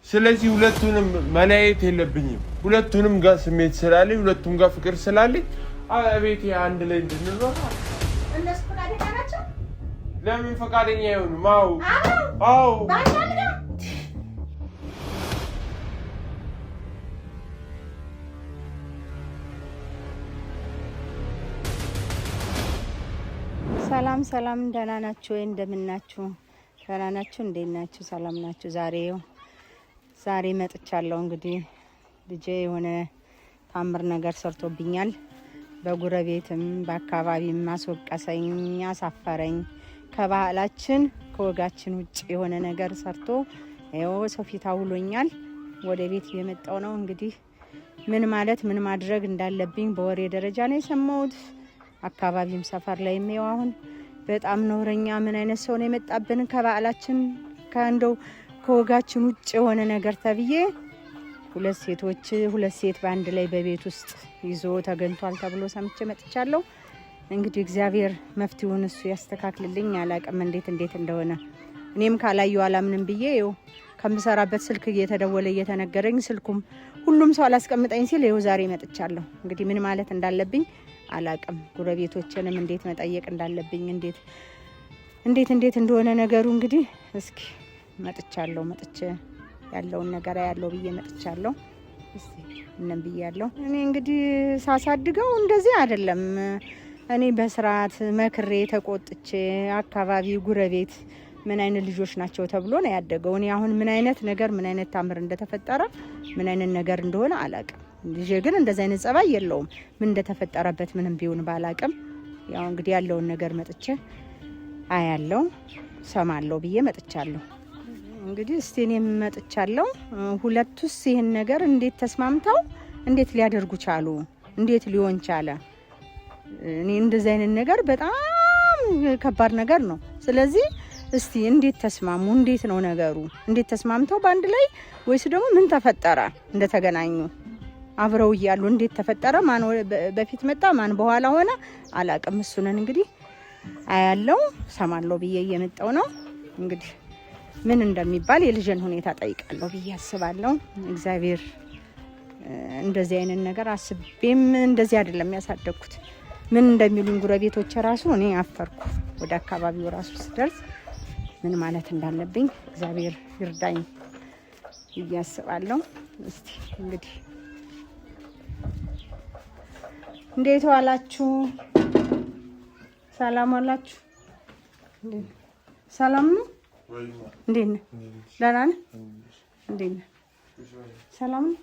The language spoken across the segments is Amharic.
ስለዚህ ሁለቱንም መለያየት የለብኝም። ሁለቱንም ጋር ስሜት ስላለኝ ሁለቱም ጋር ፍቅር ስላለኝ አቤቴ አንድ ላይ እንድንኖር እነሱ ፈቃደኛ ናቸው። ለምን ፈቃደኛ አይሆኑም? አዎ ሰላም ደህና ናችሁ ወይ? እንደምናችሁ? ደህና ናችሁ? እንዴት ናችሁ? ሰላም ናችሁ? ዛሬ መጥቻለሁ። እንግዲህ ልጄ የሆነ ታምር ነገር ሰርቶብኛል። በጉረቤትም በአካባቢም ማስወቀሰኝ፣ አሳፈረኝ። ከባህላችን ከወጋችን ውጭ የሆነ ነገር ሰርቶ ይኸው ሰው ፊት አውሎኛል። ወደ ቤት የመጣው ነው። እንግዲህ ምን ማድረግ እንዳለብኝ በወሬ ደረጃ ነው የሰማሁት። አካባቢም ሰፈር ላይ ነው አሁን በጣም ነውረኛ ምን አይነት ሰው ነው የመጣብን ከባህላችን ከአንደው ከወጋችን ውጭ የሆነ ነገር ተብዬ ሁለት ሴት በአንድ ላይ በቤት ውስጥ ይዞ ተገንቷል ተብሎ ሰምቼ መጥቻለሁ። እንግዲህ እግዚአብሔር መፍትሄውን እሱ ያስተካክልልኝ። አላቅም እንዴት እንደሆነ እኔም ካላየው አላምንም ብዬ ይኸው ከምሰራበት ስልክ እየተደወለ እየተነገረኝ ስልኩም ሁሉም ሰው አላስቀምጠኝ ሲል ይኸው ዛሬ መጥቻለሁ። እንግዲህ ምን ማለት እንዳለብኝ አላቅም። ጉረቤቶችንም እንዴት መጠየቅ እንዳለብኝ እንዴት እንደሆነ ነገሩ እንግዲህ እስኪ መጥቼ ያለውን ነገር ያለው ብዬ መጥቻለሁ። እስቲ እነም ብያለሁ። እኔ እንግዲህ ሳሳድገው እንደዚህ አይደለም። እኔ በስርዓት መክሬ ተቆጥቼ አካባቢ ጉረቤት ምን አይነት ልጆች ናቸው ተብሎ ነው ያደገው። እኔ አሁን ምን አይነት ታምር እንደተፈጠረ ምን አይነት ነገር እንደሆነ አላቅም። ልጄ ግን እንደዛ አይነት ጸባይ የለውም። ምን እንደተፈጠረበት ምንም ቢሆን ባላቅም ያው እንግዲህ ያለውን ነገር መጥቼ አያለው ሰማለው ብዬ መጥቻለሁ። እንግዲህ እስቲ እኔም መጥቻለሁ። ሁለቱስ ይሄን ነገር እንዴት ተስማምተው እንዴት ሊያደርጉ ቻሉ? እንዴት ሊሆን ቻለ? እኔ እንደዚህ አይነት ነገር በጣም ከባድ ነገር ነው። ስለዚህ እስቲ እንዴት ተስማሙ? እንዴት ነው ነገሩ? እንዴት ተስማምተው በአንድ ላይ ወይስ ደግሞ ምን ተፈጠረ? እንደተገናኙ አብረው እያሉ እንዴት ተፈጠረ? ማን በፊት መጣ ማን በኋላ ሆነ አላቅም። እሱነን እንግዲህ አያለው ሰማለው ብዬ እየመጣው ነው። እንግዲህ ምን እንደሚባል የልጅን ሁኔታ ጠይቃለሁ ብዬ አስባለሁ። እግዚአብሔር እንደዚህ አይነት ነገር አስቤም እንደዚህ አይደለም ያሳደግኩት። ምን እንደሚሉኝ ጉረቤቶች ራሱ እኔ አፈርኩ። ወደ አካባቢው ራሱ ስደርስ ምን ማለት እንዳለብኝ እግዚአብሔር ይርዳኝ ብዬ አስባለሁ። እስቲ እንግዲህ እንዴት ዋላችሁ? ሰላም ዋላችሁ? ሰላም ነው? እንዴት ነህ? ደህና ነህ? እንዴት ነህ? ሰላም ነው?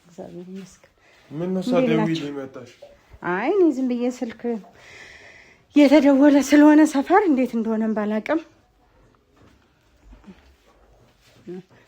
እግዚአብሔር ይመስገን። ምን ነው ሳደውይ መጣሽ? አይ እኔ ዝም ብዬ ስልክ የተደወለ ስለሆነ ሰፈር እንዴት እንደሆነም ባላቅም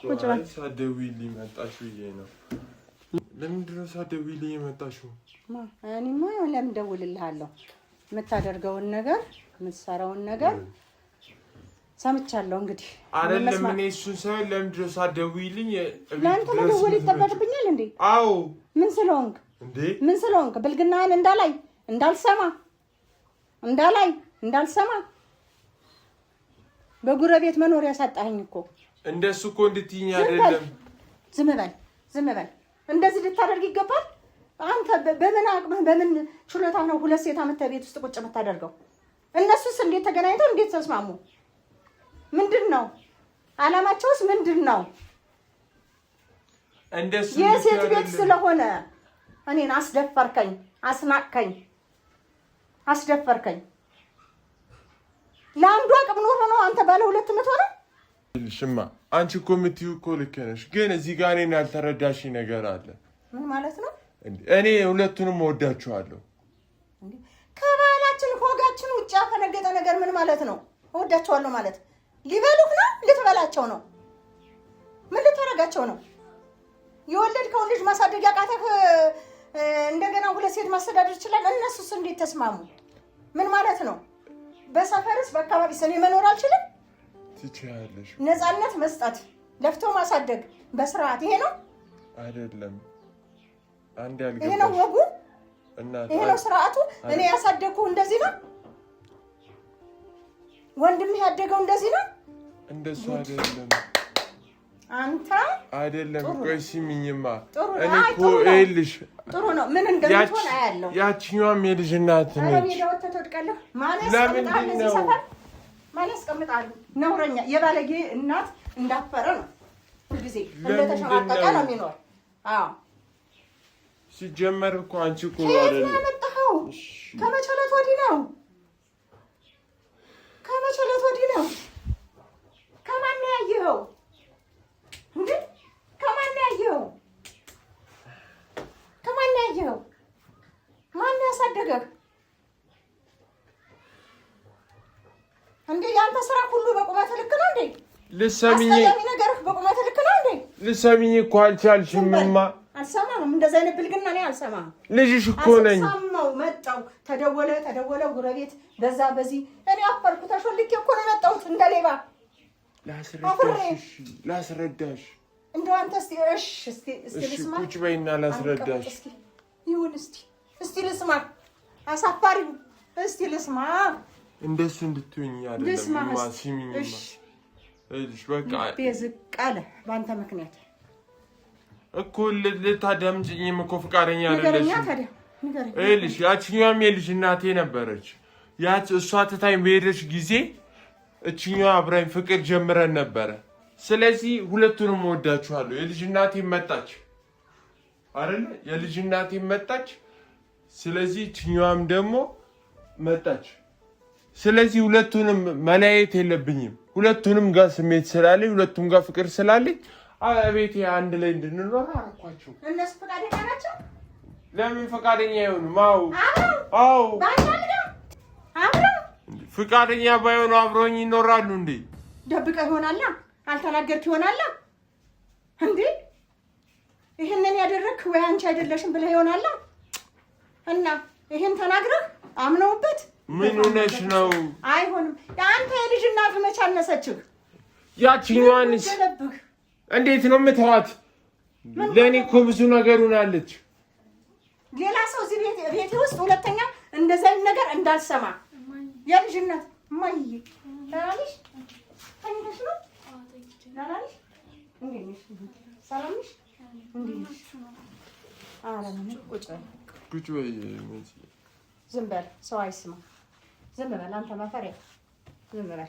ቁጭ በል። ሳደውይ መጣሽ ብዬ ነው። ለምንድን ነው ሳደውይ የመጣሽው? እኔማ ለምን ደውልልሃለሁ? የምታደርገውን ነገር የምትሰራውን ነገር ሰምቻለሁ። እንግዲህ አይደለም እኔ እሱን ሳይሆን ለምንድን ነው ሳትደውይልኝ? ለአንተ መደወል ይጠበቅብኛል እንዴ? አዎ። ምን ስለሆንክ እንዴ? ምን ስለሆንክ? ብልግናህን እንዳልሰማ በጉረቤት መኖር ያሳጣኸኝ እኮ። እንደሱ እኮ እንድትይኝ አይደለም። ዝም በል። እንደዚህ ልታደርግ ይገባል? አንተ በምን አቅምህ በምን ችሎታ ነው ሁለት ሴት አመተህ ቤት ውስጥ ቁጭ የምታደርገው? እነሱስ እንዴት ተገናኝተው እንዴት ተስማሙ? ምንድነው አላማቸውስ? ምንድነው? እንደሱ የሴት ቤት ስለሆነ እኔን አስደፈርከኝ፣ አስደፈርከኝ። ለአንዱ አቅም ኖሮ ነው አንተ ባለ ሁለት የምትሆነው? ሽማ አንቺ እኮ የምትይው እኮ ልክ ነሽ፣ ግን እዚህ ጋር እኔን ያልተረዳሽ ነገር አለ። ምን ማለት ነው? እኔ ሁለቱንም እወዳቸዋለሁ። ከባህላችን ከወጋችን ውጭ ያፈነገጠ ነገር ምን ማለት ነው? እወዳቸዋለሁ ማለት ሊበሉህ ነው? ልትበላቸው ነው? ምን ልታረጋቸው ነው? የወለድከውን ልጅ ማሳደግ ያቃተህ እንደገና ሁለት ሴት ማስተዳደር ይችላል? እነሱስ እንዴት ተስማሙ? ምን ማለት ነው? በሰፈርስ በአካባቢስ እኔ መኖር አልችልም? ትችያለሽ። ነፃነት መስጠት፣ ለፍቶ ማሳደግ በስርዓት ይሄ ነው አይደለም? አንድ ያልገባሽ ይሄ ነው ወጉ? ይሄ ነው ስርዓቱ? እኔ ያሳደግኩ እንደዚህ ነው? ወንድምህ ያደገው እንደዚህ ነው? እንደሱ አይደለም። አንተ አይደለም ቆይ ሲሚኝማ እኔ እኮ እልሽ ጥሩ ነው ምን እንደምትሆን አያለው ያቺኛውም የልጅ እናት ነች አረ ቢደወት ተወድቀለህ ማን ያስቀምጣል ነውረኛ የባለጌ እናት እንዳፈረ ነው ሁልጊዜ እንደተሸማቀቀ ነው የሚኖር አዎ ሲጀመር እኮ አንቺ እኮ አይደለም ያመጣው ከመቸለት ወዲህ ነው ከማን ያየኸው እንዴ ከማን ያየኸው ማን ያሳደገህ እንዴ ያንተ ስራ ሁሉ በቁመት ልክ ነው እንዴ ልሰሚኝ ነገርህ በቁመት ልክ ነው እንዴ ልሰሚኝ እኮ አልቻልሽምማ አልሰማም እንደዛ አይነት ብልግና ነው አልሰማም ልጅሽ እኮ ነኝ አልሰማው መጣው ተደወለ ጉረቤት በዛ በዚህ እኔ አፈርኩ ተሾልኬ እኮ ነው መጣሁት እንደሌባ ላስረዳሽ እንደው አንተ እስቲ ልስማ ቁጭ በይና ላስረዳሽ ይሁን እስቲ ልስማ አሳፋሪው እስቲ ልስማ እንደሱ እንድትሆኝ አይደለም ማሲሚኝ እሺ በቃ በዝቃለ ባንተ ምክንያት እኮ ልታዳምጪኝም እኮ ፍቃደኛ አይደለሽ እልሽ ያቺኛውም የልጅ እናቴ ነበረች እሷ ትታኝ በሄደች ጊዜ እቺኛው አብራኝ ፍቅር ጀምረን ነበረ ስለዚህ ሁለቱንም ወዳችኋለሁ የልጅ እናቴ መጣች አይደል የልጅ እናቴ መጣች ስለዚህ እቺኛውም ደግሞ መጣች ስለዚህ ሁለቱንም መለያየት የለብኝም ሁለቱንም ጋር ስሜት ስላለኝ ሁለቱም ጋር ፍቅር ስላለኝ አቤቴ አንድ ላይ እንድንኖር አልኳቸው እነሱ ፈቃደኛ ናቸው ለምን ፈቃደኛ አይሆኑም አዎ ፈቃደኛ ባይሆኑ አብሮኝ ይኖራሉ እንዴ ደብቀህ ይሆናል አልተናገርክ ይሆናል እንዴ ይሄንን ያደረክ ወይ አንቺ አይደለሽም ብለህ ይሆናል እና ይሄን ተናግረህ አምነውበት ምን ሆነሽ ነው አይሆንም አንተ የልጅ እናት መች አነሰችህ ያቺኛዋንስ እንዴት ነው የምትዋት ለኔ እኮ ብዙ ነገር ሆናለች ሌላ ሰው እዚህ ቤት ውስጥ ሁለተኛ እንደዛ ነገር እንዳልሰማ የልጅ እናት ማይ ታላልሽ ታንተሽ ነው ታላልሽ እንዴት ሰላም ነሽ እንዴት አላምን ቁጭ በይ ዝም በል ሰው አይስማ ዝም በል አንተ ማፈሪያ ዝም በል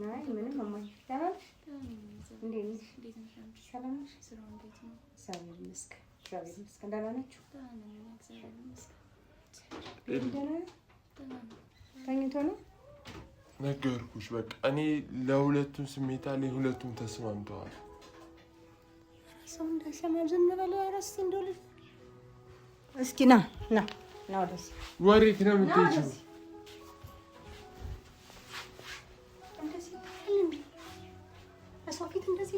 ናይ ምንም ማማይ ታላልሽ እንዴት ነሽ ሰላም ነሽ ስራው እንዴት ነው ሰላም መስክ ደህና ናችሁ ተኝቶ ነው ነገርኩሽ በቃ እኔ ለሁለቱም ስሜት አለኝ ሁለቱም ተስማምተዋል ሰው እንዳይሰማ ዝም በለው አረስ እንደው እስኪ ና ወደዚህ ወሬት ነው የምትሄጂው ሰው ፊት እንደዚህ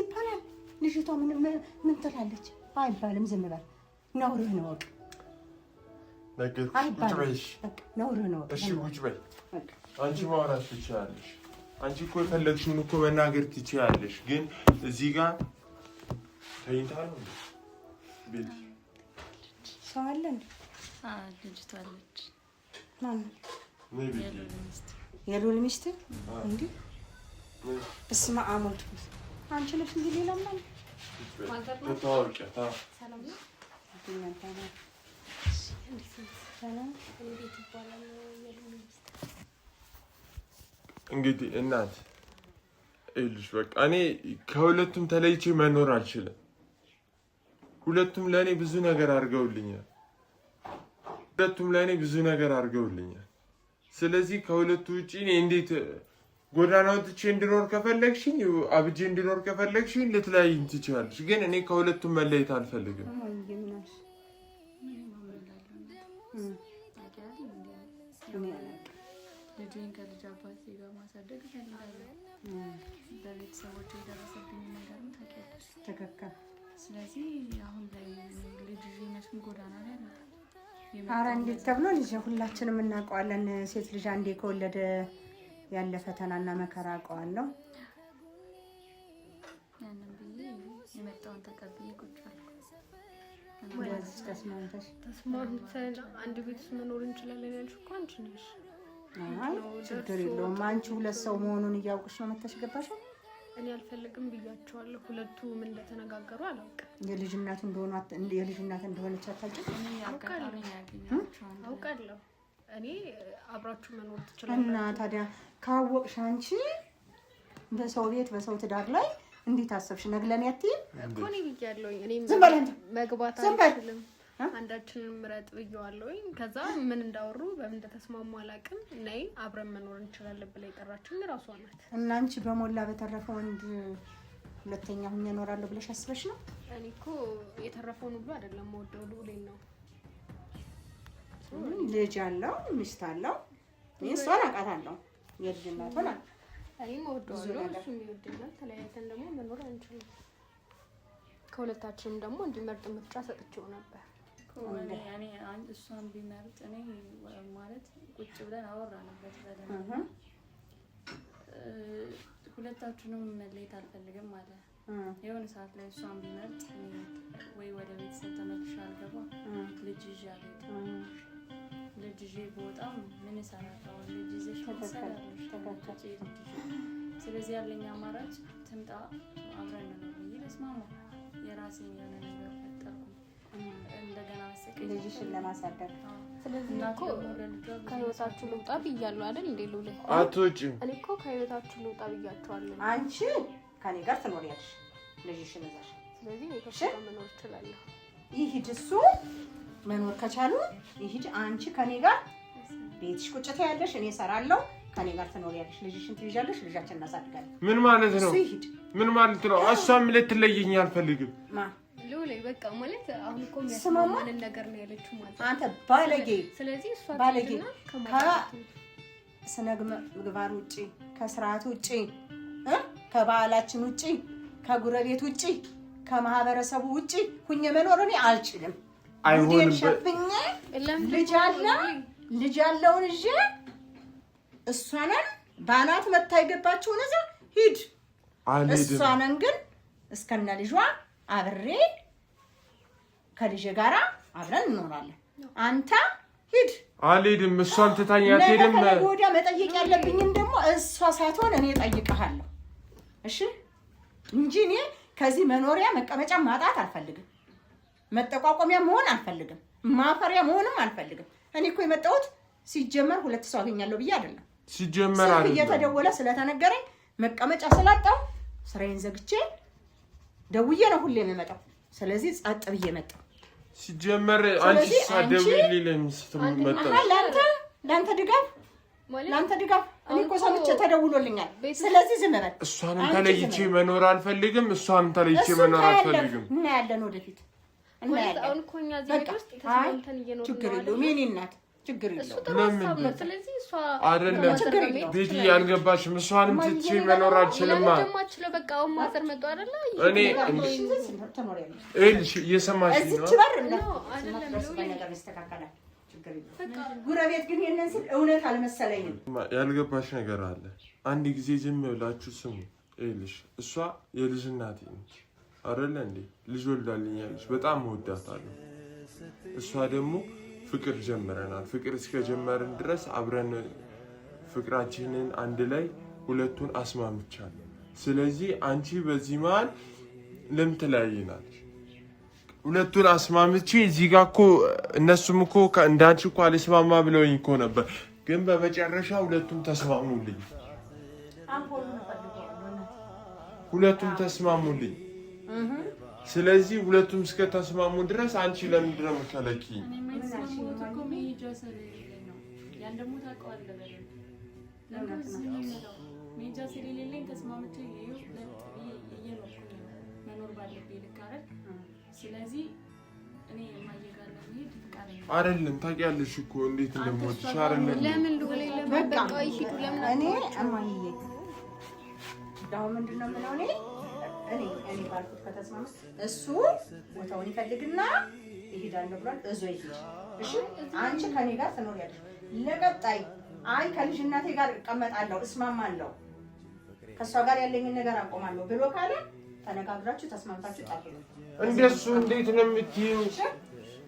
ይባላል ልጅቷ ምን ትላለች አይባልም ዝም በል ነውርህ ነው ወቅ ነገርኩሽ ቁጭ በይ ነውርህ ነው እሺ ቁጭ በይ አንቺ ማውራት ትችያለሽ አንቺ እኮ የፈለግሽውን እኮ መናገር ትችያለሽ ግን እዚህ ጋር ተይታ ነው ቤት ሰው አለ እንዴ ልጅቷ አለች ማን የሉል ሚስት እንዴ እስማ አሞት አንቺ ነሽ እንዴ ሌላ ማለት ተታወቂያታ ሰላም ነው እንግዲህ እናት እልሽ በቃ እኔ ከሁለቱም ተለይቼ መኖር አልችልም ሁለቱም ለኔ ብዙ ነገር አድርገውልኛል ስለዚህ ከሁለቱ ውጪ እኔ እንዴት ጎዳና ወጥቼ እንድኖር ከፈለግሽኝ አብጄ እንድኖር ከፈለግሽኝ ልትለያይኝ ትችያለሽ ግን እኔ ከሁለቱም መለየት አልፈልግም ልጅን ከልጅ አባቴ ጋር ማሳደግ እፈልጋለሁ በቤተሰቦቼ የደረሰብኝ ነገርም ታውቂያለሽ ትክክል ስለዚህ አሁን ላይ ልጅ ይመስል ጎዳና ላይ ነው ኧረ እንዴት ተብሎ ልጅ ሁላችንም እናውቀዋለን ሴት ልጅ አንዴ ከወለደ ያለ ፈተናና መከራ አውቀዋለሁ ያንን ብዬ የመጣውን ተቀብዬ ቁጭ አልኩ ወይስ ተስማምተሽ አንድ ቤት ውስጥ መኖር እንችላለን ያልሽ እኮ አንቺ ነሽ ችግር የለውም። አንቺ ሁለት ሰው መሆኑን እያውቅሽ ነው መተሽ ገባሽ። እኔ አልፈልግም ብያቸዋለሁ። ሁለቱ ምን እንደተነጋገሩ አላውቅም። የልጅ እናት እንደሆነች አታውቂም? አውቃለሁ። እኔ አብራችሁ መኖር ትችላላችሁ። እና ታዲያ ካወቅሽ አንቺ በሰው ቤት በሰው ትዳር ላይ እንዴት አሰብሽ? ነግለን ያትይም እኮ እኔ ብያለሁ። እኔ መግባት አልችልም። አንዳችንን ምረጥ ብየዋለሁኝ። ከዛ ምን እንዳወሩ በምን እንደተስማሙ አላውቅም። ነይ አብረን መኖር እንችላለን ብላ የጠራችኝ እራሷ ናት። እና አንቺ በሞላ በተረፈ ወንድ ሁለተኛ ሁኜ እኖራለሁ ብለሽ አስበሽ ነው? እኔ እኮ የተረፈውን ሁሉ አይደለም የምወደው ልዑሌን ነው። ልጅ አለው ሚስት አለው። እኔ እሷን አውቃታለሁ። የልጅ እናት ሆና እኔም እወደዋለሁ፣ እሱም ይወደኛል። ተለያይተን ደግሞ መኖር አንችልም። ከሁለታችንም ደግሞ እንዲመርጥ ምርጫ ሰጥቼው ነበር። እኔ እሷን ቢመርጥ እኔ ማለት ቁጭ ብለን አወራንበት በደንብ ሁለታችንም መለየት አልፈልግም አለ። የሆነ ሰዓት ላይ እሷን ቢመርጥ ወይ ወደ ቤተሰብ ተመልሼ አልገባ ልጅ ይዤ አልሄድም። ልጅ ይዤ በጣም ምን እሰራለሁ? ልጅ ይዘሽ ትሰራለሽ። ስለዚህ ያለኝ አማራጭ ትምጣ አብረን ነው ብዬ ተስማማ። የራሴን የሆነ ነገር ፈጠርኩ እንደገና መሰከኝ ልጅሽን ለማሳደግ። ስለዚህ እኮ ከህይወታችሁ ልውጣ ብያለሁ አይደል እንዴ ሉሌ? አትወጪም። እኔ እኮ ከህይወታችሁ ልውጣ ብያቸዋለሁ። አንቺ ከኔ ጋር ትኖሪያለሽ ልጅሽን እዛሽ። ስለዚህ እኔ ከእሱ ጋር መኖር እችላለሁ። ይሂድ እሱ መኖር ከቻሉ ይሂድ። አንቺ ከኔ ጋር ቤትሽ ቁጭ ትያለሽ፣ እኔ እሰራለሁ። ከኔ ጋር ትኖሪያለሽ፣ ልጅሽን ትይዣለሽ፣ ልጃችንን እናሳድጋለን። ምን ማለት ነው? ይሂድ። ምን ማለት ነው? እሷም ልትለየኝ አልፈልግም። ሉሌ በቃ ማለት አሁን እኮ የሚያስማማንን ነገር ነው ያለችው ማለት አንተ ባለጌ። ስለዚህ እሷ ባለጌ ከስነ ምግባር ውጪ፣ ከስርዓት ውጪ፣ ከባህላችን ውጪ፣ ከጉረቤት ውጪ፣ ከማህበረሰቡ ውጪ ሁኜ መኖር እኔ አልችልም። አይሆንም። ሸፍኜ ልጅ ያለውን እጄ እሷንን ባናት መታ ይገባችውን እዛ ሂድ። እሷንን ግን እስከነ ልጇ አብሬ ከልጄ ጋራ አብረን እንኖራለን። አንተ ሂድ። አልሄድም። እሷን ትታኝ አትሄድም። ወዲያ መጠየቅ ያለብኝን ደግሞ እሷ ሳትሆን እኔ እጠይቅሃለሁ። እሺ? እንጂ እኔ ከዚህ መኖሪያ መቀመጫ ማጣት አልፈልግም። መጠቋቋሚያ መሆን አልፈልግም። ማፈሪያ መሆንም አልፈልግም። እኔ እኮ የመጣሁት ሲጀመር ሁለት ሰው አገኛለሁ ብዬ አይደለም። ሲጀመር አይደለም እየተደወለ ስለተነገረኝ መቀመጫ ስላጣው ስራዬን ዘግቼ ደውዬ ነው ሁሌ የምመጣው። ስለዚህ ጸጥ ብዬ መጣሁ። ሲጀመር አንቺ ሳደውልኝ ለምስትመጣ ለአንተ ድጋፍ እኔ እኮ ሰምቼ ተደውሎልኛል። ስለዚህ ዝም በል። እሷንም ተለይቼ መኖር አልፈልግም። እሷንም ተለይቼ መኖር አልፈልግም። እናያለን ወደፊት እናያለን። አሁን እኮ እኛ እዚህ ውስጥ ተስማምተን እየኖርን ነው። ችግር የለውም የእኔ እናት፣ ችግር የለውም። ለምን ስለዚህ እሷ አይደለም ቤቲ ያልገባሽም። እሷንም ትቼ መኖር አልችልም። በቃ አሁን ማዘር መጡ አይደለ? እኔ እልሽ እየሰማሽ ነው። እዚች በር ነገር ይስተካከላል። ችግር የለውም። ጉረቤት ግን የነን ሲል እውነት አልመሰለኝም። ያልገባሽ ነገር አለ። አንድ ጊዜ ዝም ብላችሁ ስሙ። እልሽ እሷ የልጅ እናቴ ነች አይደለ እንዴ? ልጅ ወልዳልኛለች። በጣም እወዳታለሁ። እሷ ደግሞ ፍቅር ጀምረናል። ፍቅር እስከጀመርን ድረስ አብረን ፍቅራችንን አንድ ላይ ሁለቱን አስማምቻለሁ። ስለዚህ አንቺ በዚህ መሀል ለምን ትለያይናለሽ? ሁለቱን አስማምቼ እዚህ ጋር እኮ እነሱም እኮ እንዳንቺ እኮ አልስማማ ብለውኝ እኮ ነበር፣ ግን በመጨረሻ ሁለቱም ተስማሙልኝ። ሁለቱም ተስማሙልኝ። ስለዚህ ሁለቱም እስከ ተስማሙ ድረስ አንቺ ለምንድን ነው የምትከለኪኝ? አይደለም ታውቂያለሽ እኮ እንዴት እንደምወድሽ አይደለም። ለምን ሉሌ ለምን በቃ ይሄዱ ለምን እኔ እማዬ ዳው ምንድነው የምለው እኔ ባልኩት ከተስማማ እሱ ቦታውን ይፈልግና ይሄዳል ብሏል። እዞ ይሄድ። እሺ አንቺ ከኔ ጋር ትኖሪያለሽ። ለቀጣይ አይ ከልጅ እናቴ ጋር እቀመጣለሁ፣ እስማማለሁ፣ ከሷ ጋር ያለኝን ነገር አቆማለሁ ብሎ ካለ ተነጋግራችሁ ተስማምታችሁ ጣሉ። እንደሱ እንዴት ነው የምትይው?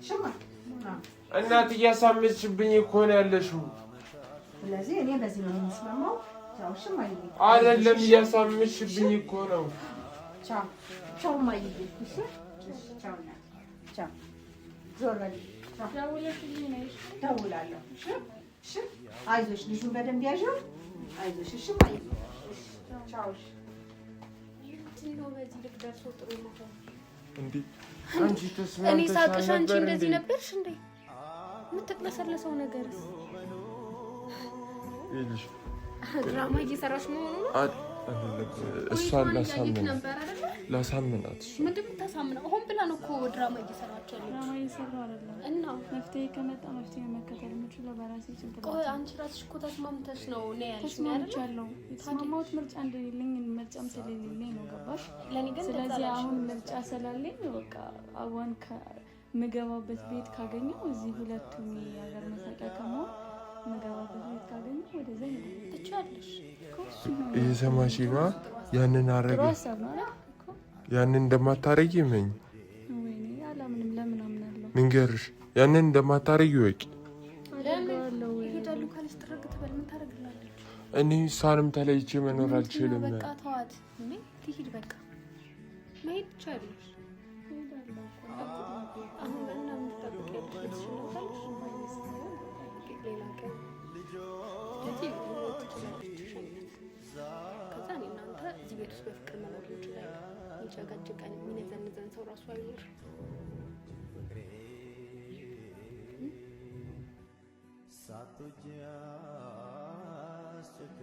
ሽማ እናት እያሳመችብኝ እኮ ነው ያለሽው። ስለዚህ እኔ በዚህ ነው የምስማማው። ቻው። እሺ ማይዬ አይደለም እያሳመሽብኝ እኮ ነው። ቻው ቻው ማይዬ። እሺ ቻው ና ቻው። ዞር በል። ደውለሽልኝ ነው? ደውላለሁ። እሺ እሺ። አይዞሽ ልጁን በደንብ ያዥው። አይዞሽ። እሺ ማይዬ። ቻው። እሺ ነው በዚህ ልክ ደርሶ ጥሩ ነው እንዴ? አንቺ ተስማምተሽ እኔ ሳቅሽ አንቺ እንደዚህ ነበርሽ እንዴ? የምትቅለሰለሰው ነገርስ ይልሽ ድራማ እየሰራሽ ነው ነው? እሷን ላሳምናት። ምንድን ነው የምታሳምነው? ሆን ብላ ነው እኮ ድራማ እየሰራች ያለች። ድራማ እየሰራሁ አይደለም። እና መፍትሄ ከመጣ መፍትሄ መከተል የምችለው በራሴ ጭንቅላት። ቆይ አንቺ ራስሽ እኮ ተስማምተሽ ነው ያልሽ። ተስማምቻለሁ። የተስማማሁት ምርጫ እንደሌለኝ ምርጫም ስለሌለኝ ነው። ገባሽ? ለኔ ግን ስለዚህ አሁን ምርጫ ስላለኝ በቃ አዋን ምገባበት ቤት ካገኘው እዚህ ሁለቱም የሀገር መሳቂያ ከመሆን ምገባበት ቤት ካገኘው ወደዛ ትችያለሽ። እየሰማሽ ነው? ያንን አረገ ያንን እንደማታረጊ መኝ ወይኔ አላምንም። ለምን አምናለሁ? ንገርሽ ያንን እንደማታረጊ ወቂ። ይሄዳሉ ካለች ትረግ ትበል። ምን ታረግላለች? እኔ እሷንም ተለይቼ መኖር አልችልም። በቃ ተዋት። ምን ትሂድ በቃ መሄድ ትችያለሽ። አሁን እና የምትጠብቂያለሽ ሌላ ቀን ከዛ እኔ እናንተ እዚህ ቤት ውስጥ በፍቅር መኖር እንችላለን። የሚጨቀጭቀን የሚነዘንዘን ሰው ራሱ አይኖር። सातुज्या सुख